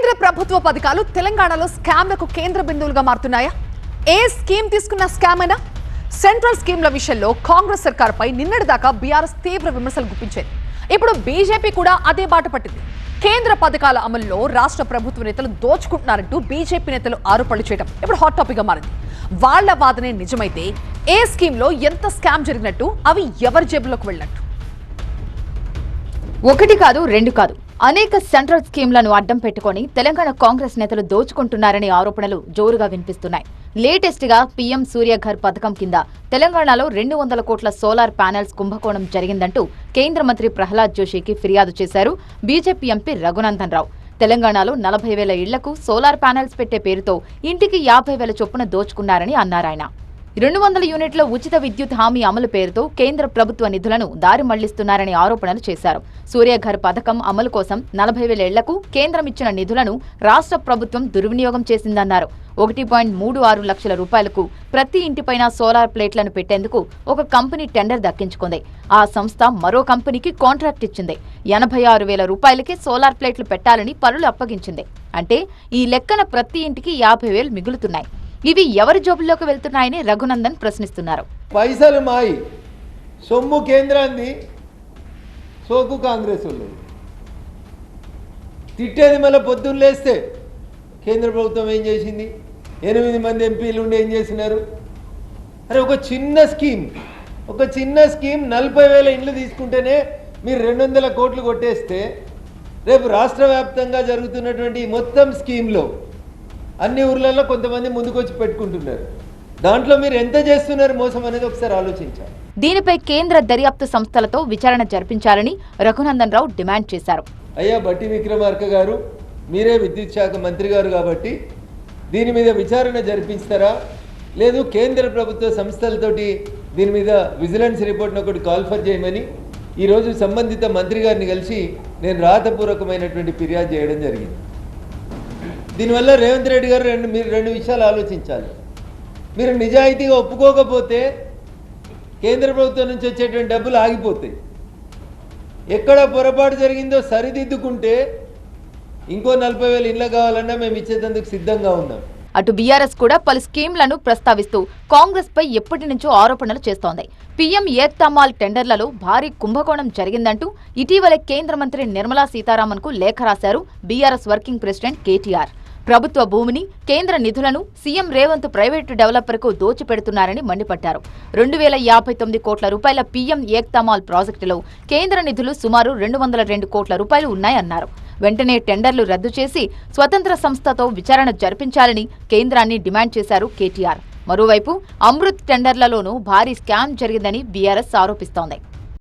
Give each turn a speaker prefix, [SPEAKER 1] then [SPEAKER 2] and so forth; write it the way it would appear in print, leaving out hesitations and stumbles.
[SPEAKER 1] కేంద్ర ప్రభుత్వ పథకాలు తెలంగాణలో స్కామ్లకు కేంద్ర బిందువులుగా మారుతున్నాయా? ఏ స్కీమ్ తీసుకున్న స్కామ్ అయినా? సెంట్రల్ స్కీమ్ల విషయంలో కాంగ్రెస్ సర్కార్పై నిన్నటిదాకా బీఆర్ఎస్ తీవ్ర విమర్శలు గుప్పించేది. ఇప్పుడు బీజేపీ కూడా అదే బాట పట్టింది. కేంద్ర పథకాల అమలులో రాష్ట్ర ప్రభుత్వ నేతలు దోచుకుంటున్నారంటూ బీజేపీ నేతలు ఆరోపణలు చేయడం ఇప్పుడు హాట్ టాపిక్ గా మారింది. వాళ్ల వాదనే నిజమైతే ఏ స్కీమ్ లో ఎంత స్కామ్ జరిగినట్టు, అవి ఎవరి జేబులోకి వెళ్ళినట్టు?
[SPEAKER 2] ఒకటి కాదు, రెండు కాదు, అనేక సెంట్రల్ స్కీమ్లను అడ్డం పెట్టుకుని తెలంగాణ కాంగ్రెస్ నేతలు దోచుకుంటున్నారనే ఆరోపణలు జోరుగా వినిపిస్తున్నాయి. లేటెస్ట్ గా పీఎం సూర్యఘర్ పథకం కింద తెలంగాణలో 200 కోట్ల సోలార్ ప్యానెల్స్ కుంభకోణం జరిగిందంటూ కేంద్ర మంత్రి ప్రహ్లాద్ జోషికి ఫిర్యాదు చేశారు బీజేపీ ఎంపీ రఘునందన్ రావు. తెలంగాణలో 40,000 ఇళ్లకు సోలార్ ప్యానెల్స్ పెట్టే పేరుతో ఇంటికి 50,000 చొప్పున దోచుకున్నారని అన్నారాయన. 200 యూనిట్ల ఉచిత విద్యుత్ హామీ అమలు పేరుతో కేంద్ర ప్రభుత్వ నిధులను దారి మళ్లిస్తున్నారని ఆరోపణలు చేశారు. సూర్యఘర్ పథకం అమలు కోసం 40,000 ఇళ్లకు కేంద్రం ఇచ్చిన నిధులను రాష్ట్ర ప్రభుత్వం దుర్వినియోగం చేసిందన్నారు. 1.36 లక్షల రూపాయలకు ప్రతి ఇంటిపైన సోలార్ ప్లేట్లను పెట్టేందుకు ఒక కంపెనీ టెండర్ దక్కించుకుంది. ఆ సంస్థ మరో కంపెనీకి కాంట్రాక్ట్ ఇచ్చింది. 86,000 రూపాయలకే సోలార్ ప్లేట్లు పెట్టాలని పనులు అప్పగించింది. అంటే ఈ లెక్కన ప్రతి ఇంటికి 50,000 మిగులుతున్నాయి. ఇవి ఎవరి జోబుల్లోకి వెళ్తున్నాయని రఘునందన్ ప్రశ్నిస్తున్నారు.
[SPEAKER 3] పైసలు మాయి, సొమ్ము కేంద్రాన్ని, సోకు కాంగ్రెస్ వాళ్ళు తిట్టేది. మళ్ళీ పొద్దున్న లేస్తే కేంద్ర ప్రభుత్వం ఏం చేసింది, 8 మంది ఎంపీలు ఉండి ఏం చేసినారు? అరే ఒక చిన్న స్కీమ్ 40,000 ఇండ్లు తీసుకుంటేనే మీరు 200 కోట్లు కొట్టేస్తే, రేపు రాష్ట్ర వ్యాప్తంగా జరుగుతున్నటువంటి మొత్తం స్కీమ్లో అన్ని ఊర్లలో కొంతమంది ముందుకొచ్చి పెట్టుకుంటున్నారు. దాంట్లో మీరు ఎంత చేస్తున్నారు మోసం అనేది ఒకసారి ఆలోచించాలి.
[SPEAKER 2] దీనిపై కేంద్ర దర్యాప్తు సంస్థలతో విచారణ జరిపించాలని రఘునందన్ రావు డిమాండ్ చేశారు.
[SPEAKER 3] అయ్యా బట్టి విక్రమార్క గారు, మీరే విద్యుత్ శాఖ మంత్రి గారు కాబట్టి దీని మీద విచారణ జరిపిస్తారా? లేదు కేంద్ర ప్రభుత్వ సంస్థలతోటి దీని మీద విజిలెన్స్ రిపోర్ట్ను ఒకటి కాల్ఫర్ చేయమని ఈరోజు సంబంధిత మంత్రి గారిని కలిసి నేను రాతపూర్వకమైనటువంటి ఫిర్యాదు చేయడం జరిగింది. దీనివల్ల రేవంత్ రెడ్డి గారు మీరు రెండు విషయాలు ఆలోచించాలి. మీరు నిజాయితీగా ఒప్పుకోకపోతే కేంద్ర ప్రభుత్వం నుంచి వచ్చేటువంటి డబ్బులు ఆగిపోతాయి. ఎక్కడ పొరపాటు జరిగిందో సరిదిద్దుకుంటే ఇంకో 40,000 ఇళ్ల కావాలన్నా మేము ఇచ్చేందుకు సిద్ధంగా ఉన్నాం.
[SPEAKER 2] అటు బీఆర్ఎస్ కూడా పలు స్కీమ్లను ప్రస్తావిస్తూ కాంగ్రెస్ పై ఎప్పటి నుంచో ఆరోపణలు చేస్తోంది. పీఎం ఏక్తామాల్ టెండర్లలో భారీ కుంభకోణం జరిగిందంటూ ఇటీవలే కేంద్ర మంత్రి నిర్మలా సీతారామన్ కు లేఖ రాశారు బీఆర్ఎస్ వర్కింగ్ ప్రెసిడెంట్ కేటీఆర్. ప్రభుత్వ భూమిని, కేంద్ర నిధులను సీఎం రేవంత్ ప్రైవేటు డెవలపర్కు దోచిపెడుతున్నారని మండిపడ్డారు. 2,059 కోట్ల రూపాయల పీఎం ఏక్తామాల్ ప్రాజెక్టులో కేంద్ర నిధులు సుమారు 202 కోట్ల రూపాయలు ఉన్నాయన్నారు. వెంటనే టెండర్లు రద్దు చేసి స్వతంత్ర సంస్థతో విచారణ జరిపించాలని కేంద్రాన్ని డిమాండ్ చేశారు కేటీఆర్. మరోవైపు అమృత్ టెండర్లలోనూ భారీ స్కామ్ జరిగిందని బీఆర్ఎస్ ఆరోపిస్తోంది.